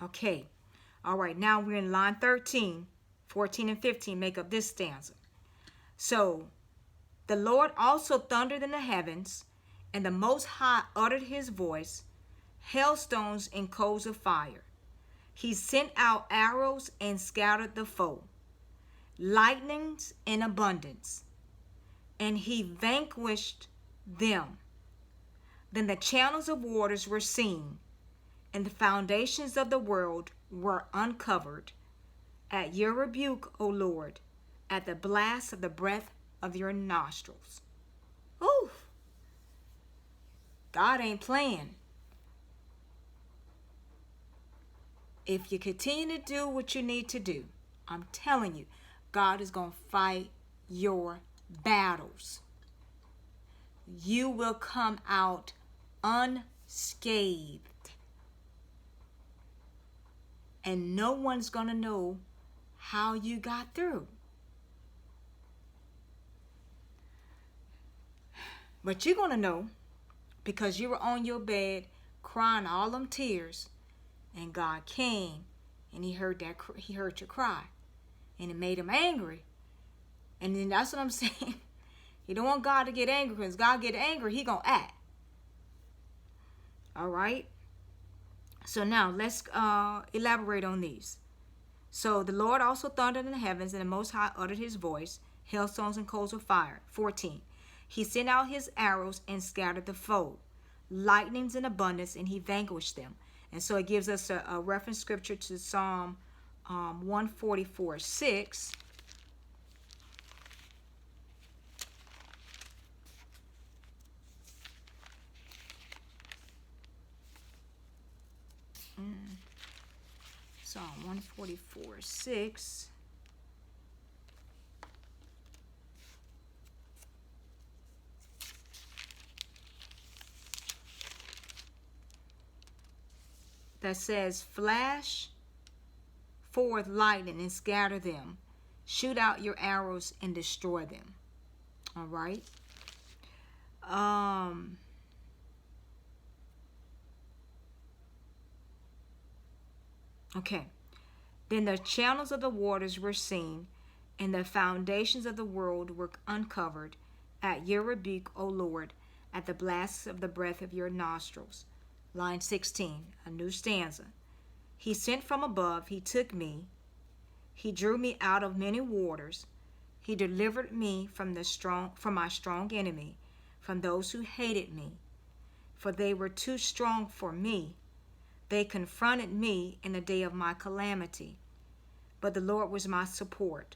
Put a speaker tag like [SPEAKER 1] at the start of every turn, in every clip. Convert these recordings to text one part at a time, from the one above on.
[SPEAKER 1] Okay. All right. Now we're in line 13. 14 and 15 make up this stanza. So, the Lord also thundered in the heavens, and the Most High uttered his voice, hailstones and coals of fire. He sent out arrows and scattered the foe, lightnings in abundance, and he vanquished them. Then the channels of waters were seen, and the foundations of the world were uncovered. At your rebuke, O Lord, at the blast of the breath of your nostrils. Ooh, God ain't playing. If you continue to do what you need to do, I'm telling you, God is going to fight your battles. You will come out unscathed. And no one's going to know how you got through. But you're going to know because you were on your bed crying all them tears, and God came and he heard your cry, and it made him angry. And then that's what I'm saying. You don't want God to get angry, because God get angry, he going to act. All right? So now let's elaborate on these. So the Lord also thundered in the heavens, and the Most High uttered his voice, hailstones and coals of fire. 14. He sent out his arrows and scattered the foe, lightnings in abundance, and he vanquished them. And so it gives us a reference scripture to Psalm 144:6. Psalm 144:6. That says, flash forth lightning and scatter them. Shoot out your arrows and destroy them. All right. Okay. Then the channels of the waters were seen, and the foundations of the world were uncovered. At your rebuke, O Lord, at the blast of the breath of your nostrils. Line 16, a new stanza. He sent from above, he took me. He drew me out of many waters. He delivered me from my strong enemy, from those who hated me. For they were too strong for me. They confronted me in the day of my calamity. But the Lord was my support.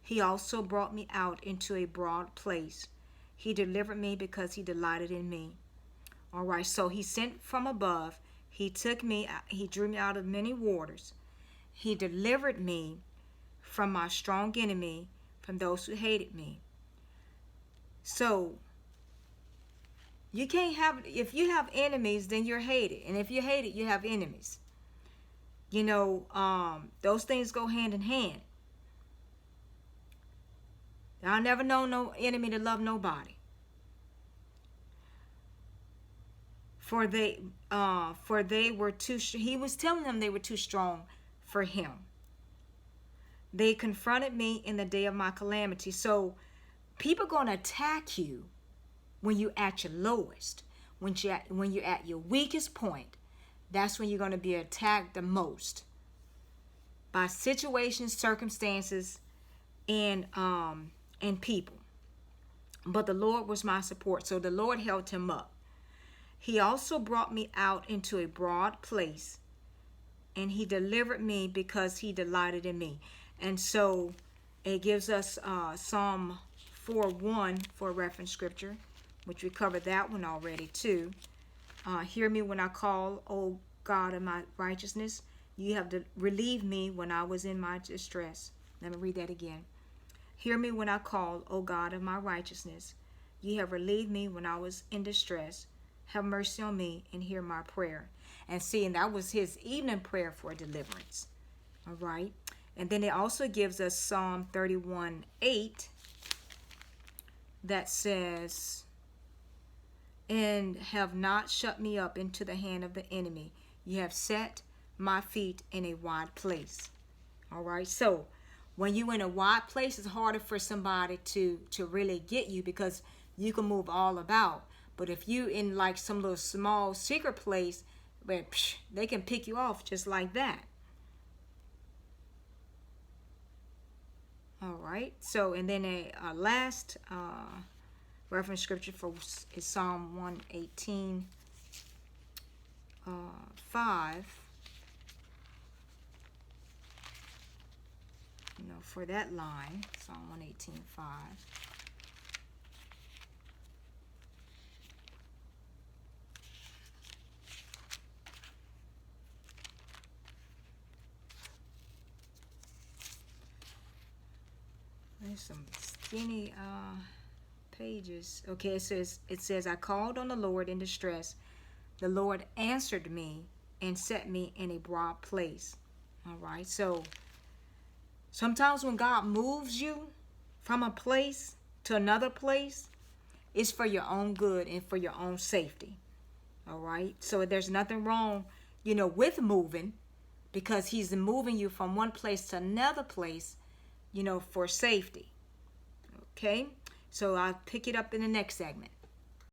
[SPEAKER 1] He also brought me out into a broad place. He delivered me because he delighted in me. All right, so he sent from above. He took me, he drew me out of many waters. He delivered me from my strong enemy, from those who hated me. So, you can't have, if you have enemies, then you're hated. And if you're hated, you have enemies. You know, those things go hand in hand. I never known no enemy to love nobody. For they were too. He was telling them they were too strong for him. They confronted me in the day of my calamity. So, people gonna attack you when you're at your lowest, when you're at your weakest point. That's when you're gonna be attacked the most by situations, circumstances, and people. But the Lord was my support, so the Lord held him up. He also brought me out into a broad place, and he delivered me because he delighted in me. And so it gives us Psalm 4:1 for a reference scripture, which we covered that one already too. Hear me when I call, O God of my righteousness. You have relieved me when I was in my distress. Let me read that again. Hear me when I call, O God of my righteousness. You have relieved me when I was in distress. Have mercy on me and hear my prayer. And see, and that was his evening prayer for deliverance. All right. And then it also gives us Psalm 31:8 that says, and have not shut me up into the hand of the enemy. You have set my feet in a wide place. All right. So when you in a wide place, it's harder for somebody to really get you because you can move all about. But if you in like some little small secret place, where they can pick you off just like that. All right. So and then a last reference scripture for is Psalm 118, 5. For that line, Psalm 118:5. There's some skinny pages. Okay, it says I called on the Lord in distress. The Lord answered me and set me in a broad place. All right. So sometimes when God moves you from a place to another place, it's for your own good and for your own safety. All right. So there's nothing wrong, with moving, because he's moving you from one place to another place, for safety. Okay. So I'll pick it up in the next segment.